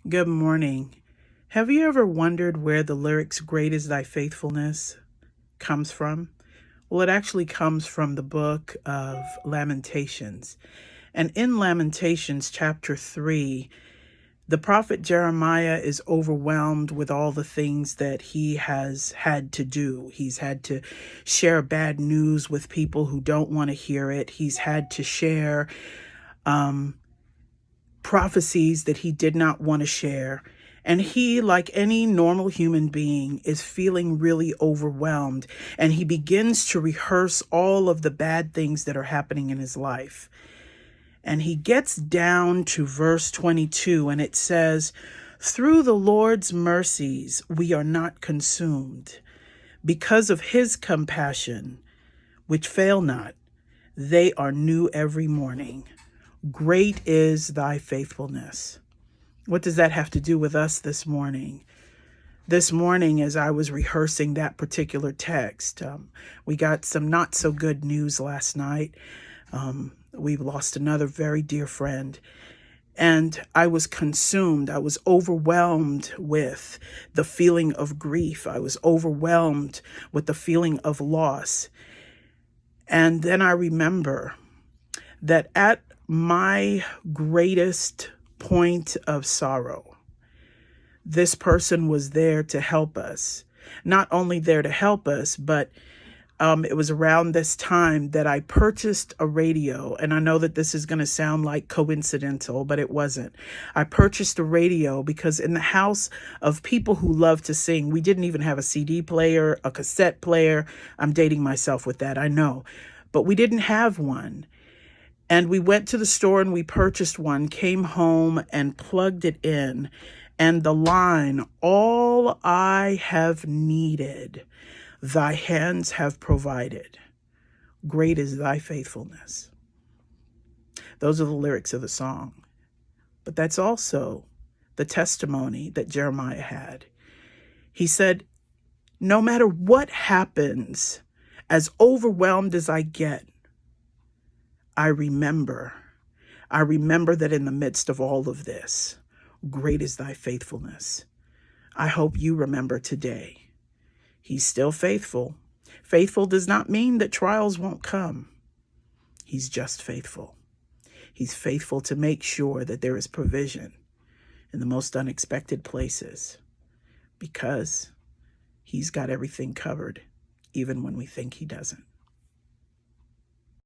Good morning. Have you ever wondered where the lyrics "Great is thy faithfulness" comes from? Well, it actually comes from the book of Lamentations. And in Lamentations chapter 3, the prophet Jeremiah is overwhelmed with all the things that he has had to do. He's had to share bad news with people who don't want to hear it. He's had to share prophecies that he did not want to share. And he, like any normal human being, is feeling really overwhelmed. And he begins to rehearse all of the bad things that are happening in his life. And he gets down to verse 22, and it says, "Through the Lord's mercies we are not consumed. Because of his compassion, which fail not, they are new every morning. Great is thy faithfulness." What does that have to do with us this morning? This morning, as I was rehearsing that particular text, we got some not so good news last night. We've lost another very dear friend. And I was consumed. I was overwhelmed with the feeling of grief. I was overwhelmed with the feeling of loss. And then I remember that at my greatest point of sorrow, this person was there to help us. Not only there to help us, but it was around this time that I purchased a radio. And I know that this is going to sound like coincidental, but it wasn't. I purchased a radio because in the house of people who love to sing, we didn't even have a CD player, a cassette player. I'm dating myself with that, I know. But we didn't have one. And we went to the store and we purchased one, came home and plugged it in. And the line, "All I have needed, thy hands have provided. Great is thy faithfulness." Those are the lyrics of the song. But that's also the testimony that Jeremiah had. He said, no matter what happens, as overwhelmed as I get, I remember that in the midst of all of this, great is thy faithfulness. I hope you remember today. He's still faithful. Faithful does not mean that trials won't come. He's just faithful. He's faithful to make sure that there is provision in the most unexpected places because he's got everything covered, even when we think he doesn't.